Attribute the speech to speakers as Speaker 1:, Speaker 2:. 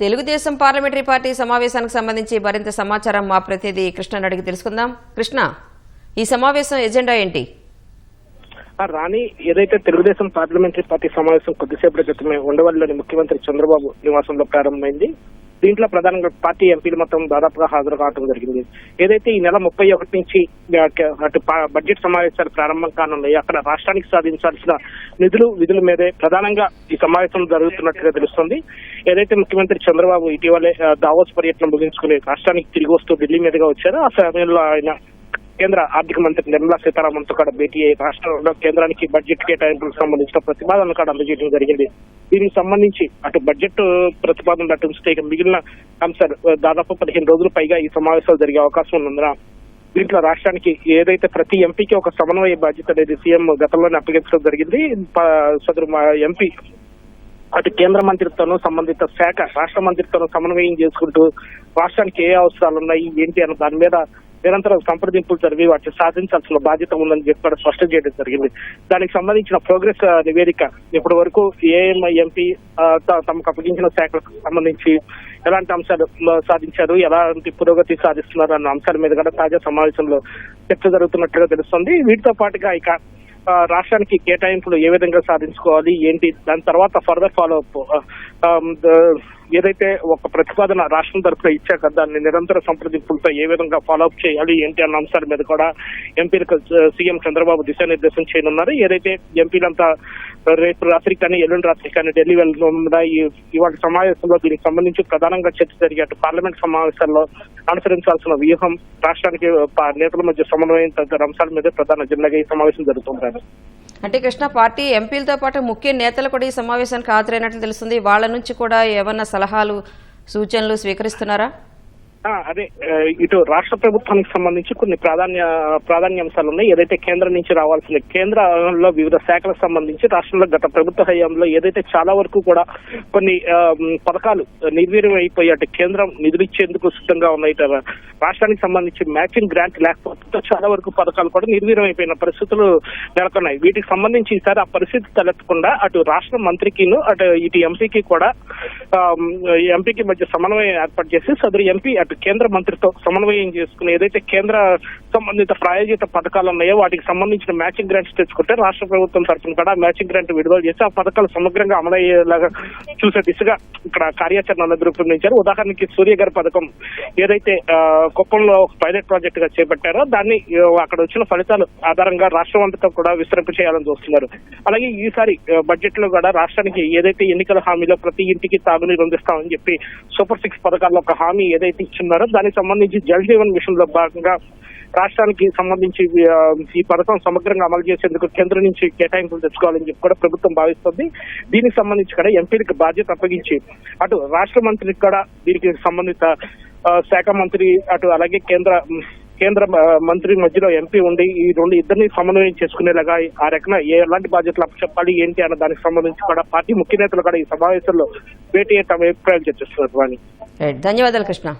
Speaker 1: Telugu Desam parliamentary party సమావేశానికి సంబంధించి మరింత సమాచారం మా ప్రతినిధి కృష్ణని అడిగి తెలుసుకుందాం. కృష్ణ, ఈ సమావేశం ఎజెండా ఏంటి?
Speaker 2: రాణి, ఏదైతే తెలుగుదేశం పార్లమెంటరీ పార్టీ సమావేశం కొద్దిసేపటి క్రితమే ఉండవల్లిలోని ముఖ్యమంత్రి చంద్రబాబు నివాసంలో ప్రారంభమైంది. దీంట్లో ప్రధానంగా పార్టీ ఎంపీలు మొత్తం దాదాపుగా హాజరు కావడం జరిగింది. ఏదైతే ఈ నెల 31 నుంచి అటు బడ్జెట్ సమావేశాలు ప్రారంభం కానున్నాయి, అక్కడ రాష్ట్రానికి సాధించాల్సిన విధుల మీదే ప్రధానంగా ఈ సమావేశం జరుగుతున్నట్టుగా తెలుస్తుంది. ఏదైతే ముఖ్యమంత్రి చంద్రబాబు ఇటీవలే దావోస్ పర్యటన ముగించుకుని రాష్ట్రానికి తిరిగి వస్తూ ఢిల్లీ మీదుగా వచ్చారు. ఆ సమయంలో ఆయన కేంద్ర ఆర్థిక మంత్రి నిర్మలా సీతారామన్ తో కూడా భేటీ అయ్యి రాష్ట్రంలో కేంద్రానికి బడ్జెట్ కేటాయింపులకు సంబంధించిన ప్రతిపాదనలు కూడా అందజేయడం జరిగింది. దీనికి సంబంధించి అటు బడ్జెట్ ప్రతిపాదనలు అటు మిగిలిన అంశాలు దాదాపు 15 రోజుల పైగా ఈ సమావేశాలు జరిగే అవకాశం ఉన్నందున దీంట్లో రాష్ట్రానికి ఏదైతే ప్రతి ఎంపీకి ఒక సమన్వయ బాధ్యత అనేది సీఎం గతంలోనే అప్పగించడం జరిగింది. సదరు ఎంపీ అటు కేంద్ర మంత్రితోనూ సంబంధిత శాఖ రాష్ట్ర మంత్రితోనూ సమన్వయం చేసుకుంటూ రాష్ట్రానికి ఏ అవసరాలు ఉన్నాయి ఏంటి అన్న దాని మీద నిరంతరం సంప్రదింపులు జరిగి వాటిని సాధించాల్సిన బాధ్యత ఉందని చెప్పి కూడా స్పష్టం చేయడం జరిగింది. దానికి సంబంధించిన ప్రోగ్రెస్ నివేదిక ఇప్పటి వరకు ఏఎంఐ ఎంపీ తమకు అప్పగించిన శాఖలకు సంబంధించి ఎలాంటి అంశాలు సాధించారు, ఎలాంటి పురోగతి సాధిస్తున్నారు అన్న అంశాల మీద కూడా తాజా సమావేశంలో చర్చ జరుగుతున్నట్లుగా తెలుస్తుంది. వీటితో పాటుగా ఇక రాష్ట్రానికి కేటాయింపులు ఏ విధంగా సాధించుకోవాలి ఏంటి, దాని తర్వాత ఫర్దర్ ఫాలో అప్ ఏదైతే ఒక ప్రతిపాదన రాష్ట్రం తరఫున ఇచ్చాక దాన్ని నిరంతర సంప్రదింపులతో ఏ విధంగా ఫాలో అప్ చేయాలి ఏంటి అన్న అంశాల మీద కూడా ఎంపీలకు సీఎం చంద్రబాబు దిశానిర్దేశం చేయనున్నారు. ఏదైతే ఎంపీలంతా రేపు రాత్రి కానీ ఎల్లుండి రాత్రి కానీ ఢిల్లీ వెళ్ళనున్న ఇవాళ సమావేశంలో దీనికి సంబంధించి ప్రధానంగా చర్చ జరిగే అటు పార్లమెంట్ సమావేశాల్లో అనుసరించాల్సిన వ్యూహం, రాష్ట్రానికి నేతల మధ్య సమన్వయం తదితర అంశాల మీద ప్రధాన అజెండాగా ఈ సమావేశం జరుగుతుంటారు.
Speaker 1: అంటే కృష్ణ, పార్టీ ఎంపీలతో పాటు ముఖ్య నేతలు కూడా ఈ సమావేశానికి హాజరైనట్లు తెలుస్తుంది. వాళ్ళ నుంచి కూడా ఏమన్నా సలహాలు సూచనలు స్వీకరిస్తున్నారా?
Speaker 2: అదే ఇటు రాష్ట్ర ప్రభుత్వానికి సంబంధించి కొన్ని ప్రాధాన్యాంశాలు ఉన్నాయి. ఏదైతే కేంద్రం నుంచి రావాల్సిన కేంద్రంలో వివిధ శాఖలకు సంబంధించి రాష్ట్రంలో గత ప్రభుత్వ హయాంలో ఏదైతే చాలా వరకు కూడా కొన్ని పథకాలు నిర్వీర్యం అయిపోయి అటు కేంద్రం నిధులు ఇచ్చేందుకు సిద్ధంగా ఉన్నాయి. రాష్ట్రానికి సంబంధించి మ్యాచింగ్ గ్రాంట్ లేకపోతే చాలా వరకు పథకాలు కూడా నిర్వీర్యం అయిపోయిన పరిస్థితులు నెలకొన్నాయి. వీటికి సంబంధించి ఈసారి ఆ పరిస్థితి తలెత్తకుండా అటు రాష్ట్ర మంత్రికిను అటు ఇటు ఎంపీకి కూడా ఎంపీకి మధ్య సమన్వయం ఏర్పాటు చేసి సదరు ఎంపీ అటు కేంద్ర మంత్రితో సమన్వయం చేసుకుని ఏదైతే కేంద్ర సంబంధిత ప్రాయోజిత పథకాలు ఉన్నాయో వాటికి సంబంధించిన మ్యాచింగ్ గ్రాంట్స్ తెచ్చుకుంటే రాష్ట్ర ప్రభుత్వం తరఫున కూడా మ్యాచింగ్ గ్రాంట్ విడుదల చేసి ఆ పథకాలు సమగ్రంగా అమలయ్యేలాగా చూసే దిశగా ఇక్కడ కార్యాచరణ రూపొందించారు. ఉదాహరణకి సూర్యగారి పథకం ఏదైతే కుప్పంలో పైలట్ ప్రాజెక్ట్ గా చేపట్టారో దాన్ని అక్కడ వచ్చిన ఫలితాలు ఆధారంగా రాష్ట్రం అంతటా కూడా విస్తరింప చేయాలని చూస్తున్నారు. అలాగే ఈసారి బడ్జెట్ లో కూడా రాష్ట్రానికి ఏదైతే ఎన్నికల హామీలో ప్రతి ఇంటికి తాగునీరు అందిస్తామని చెప్పి సూపర్ 6 పథకాల్లో ఒక హామీ ఏదైతే ఇచ్చున్నారో దానికి సంబంధించి జల్ జీవన్ మిషన్ లో భాగంగా రాష్ట్రానికి సంబంధించి ఈ పథకం సమగ్రంగా అమలు చేసేందుకు కేంద్రం నుంచి కేటాయింపులు తెచ్చుకోవాలని చెప్పి కూడా ప్రభుత్వం భావిస్తుంది. దీనికి సంబంధించి కూడా ఎంపీలకు బాధ్యత అప్పగించి అటు రాష్ట్ర మంత్రికి కూడా దీనికి సంబంధిత శాఖ మంత్రి అటు అలాగే కేంద్ర మంత్రి మధ్యలో ఎంపీ ఉండి ఈ ఇద్దరిని సమన్వయం చేసుకునేలాగా ఆ రకంగా ఎలాంటి బాధ్యతలు అప్పచెప్పాలి ఏంటి అన్న దానికి సంబంధించి కూడా పార్టీ ముఖ్య నేతలు కూడా ఈ సమావేశంలో భేటీ తమ అభిప్రాయాలు చర్చిస్తున్నారు.
Speaker 1: ధన్యవాదాలు కృష్ణ.